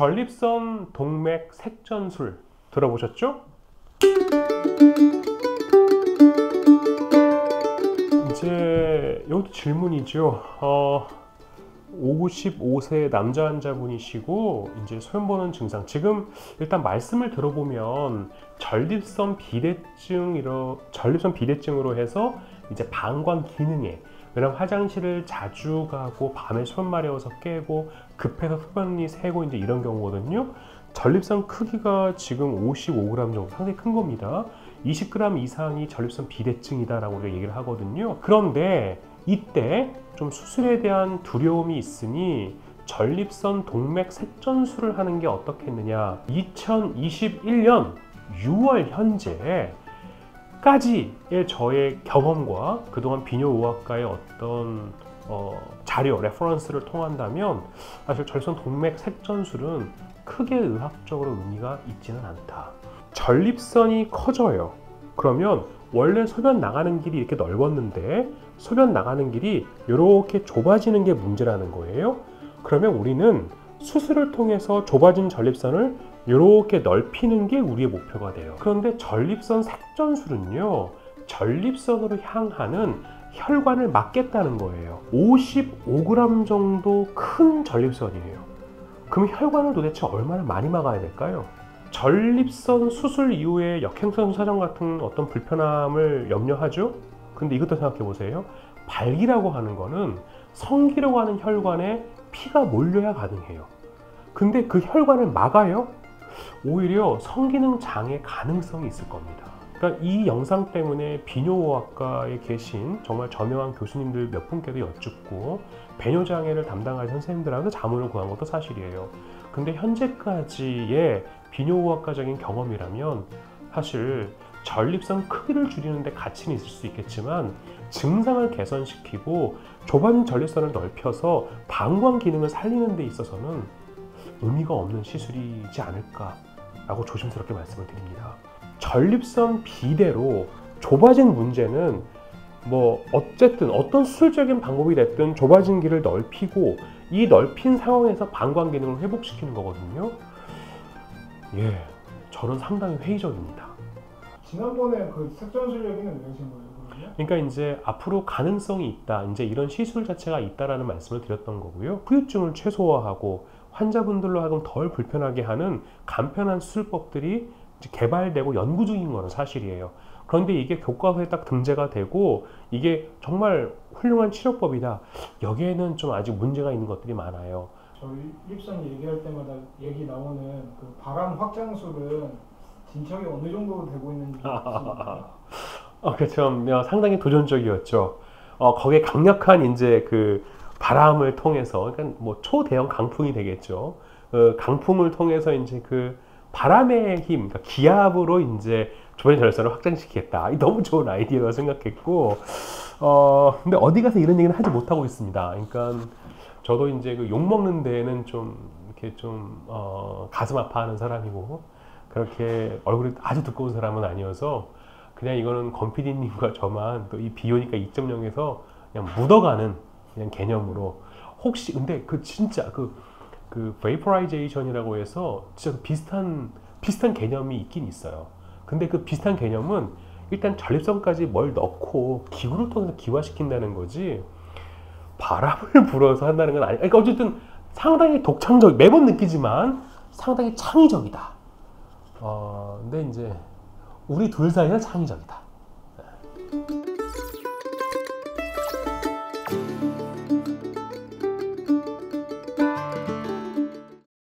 전립선 동맥 색전술 들어보셨죠? 이제 이것도 질문이죠. 55세 남자 환자분이시고 이제 소변 보는 증상, 지금 일단 말씀을 들어보면 전립선 비대증으로 해서 이제 방광 기능에, 왜냐면 화장실을 자주 가고 밤에 소변 마려워서 깨고 급해서 소변이 새고 이제 이런 경우거든요. 전립선 크기가 지금 55g 정도, 상당히 큰 겁니다. 20g 이상이 전립선 비대증이다 라고 우리가 얘기를 하거든요. 그런데 이때 좀 수술에 대한 두려움이 있으니 전립선 동맥 색전술을 하는 게 어떻겠느냐. 2021년 6월 현재까지의 저의 경험과 그동안 비뇨의학과의 어떤 자료, 레퍼런스를 통한다면 사실 전립선 동맥 색전술은 크게 의학적으로 의미가 있지는 않다. 전립선이 커져요. 그러면 원래 소변 나가는 길이 이렇게 넓었는데 소변 나가는 길이 이렇게 좁아지는 게 문제라는 거예요. 그러면 우리는 수술을 통해서 좁아진 전립선을 이렇게 넓히는 게 우리의 목표가 돼요. 그런데 전립선 색전술은요, 전립선으로 향하는 혈관을 막겠다는 거예요. 55g 정도 큰 전립선이에요. 그럼 혈관을 도대체 얼마나 많이 막아야 될까요? 전립선 수술 이후에 역행성 사정 같은 어떤 불편함을 염려하죠? 근데 이것도 생각해 보세요. 발기라고 하는 거는 성기라고 하는 혈관에 피가 몰려야 가능해요. 근데 그 혈관을 막아요? 오히려 성기능 장애 가능성이 있을 겁니다. 그러니까 이 영상 때문에 비뇨의학과에 계신 정말 저명한 교수님들 몇 분께도 여쭙고 배뇨장애를 담당하는 선생님들하고 자문을 구한 것도 사실이에요. 근데 현재까지의 비뇨의학과적인 경험이라면 사실 전립선 크기를 줄이는 데 가치는 있을 수 있겠지만 증상을 개선시키고 좁아진 전립선을 넓혀서 방광 기능을 살리는 데 있어서는 의미가 없는 시술이지 않을까라고 조심스럽게 말씀을 드립니다. 전립선 비대로 좁아진 문제는 뭐 어쨌든 어떤 수술적인 방법이 됐든 좁아진 길을 넓히고 이 넓힌 상황에서 방광 기능을 회복시키는 거거든요. 예, 저는 상당히 회의적입니다. 지난번에 그 색전술 얘기는 왜 하신 거예요? 그러니까 이제 앞으로 가능성이 있다, 이제 이런 시술 자체가 있다라는 말씀을 드렸던 거고요. 후유증을 최소화하고 환자분들로 하여금 덜 불편하게 하는 간편한 수술법들이 이제 개발되고 연구 중인 거는 사실이에요. 그런데 이게 교과서에 딱 등재가 되고 이게 정말 훌륭한 치료법이다, 여기에는 좀 아직 문제가 있는 것들이 많아요. 전립선 얘기할 때마다 얘기 나오는 그 바람 확장술은 진척이 어느 정도 되고 있는지 그렇죠. 상당히 도전적이었죠. 거기에 강력한 이제 그 바람을 통해서, 그러니까 뭐 초대형 강풍이 되겠죠. 강풍을 통해서 이제 그 바람의 힘, 그러니까 기압으로 이제 좁아진 전립선을 확장시키겠다. 너무 좋은 아이디어라고 생각했고, 근데 어디 가서 이런 얘기는 하지 못하고 있습니다. 그러니까 저도 이제 그 욕 먹는 데에는 좀 이렇게 좀 가슴 아파하는 사람이고 그렇게 얼굴이 아주 두꺼운 사람은 아니어서 그냥 이거는 권 PD님과 저만 또 이 비오니까 2.0에서 그냥 묻어가는 그냥 개념으로, 혹시 근데 그 진짜 그 베이퍼라이제이션이라고 해서 진짜 비슷한 개념이 있긴 있어요. 근데 그 비슷한 개념은 일단 전립선까지 뭘 넣고 기구를 통해서 기화시킨다는 거지 바람을 불어서 한다는 건 아니에요. 그러니까 어쨌든 상당히 독창적, 매번 느끼지만 상당히 창의적이다. 근데 이제 우리 둘 사이는 창의적이다.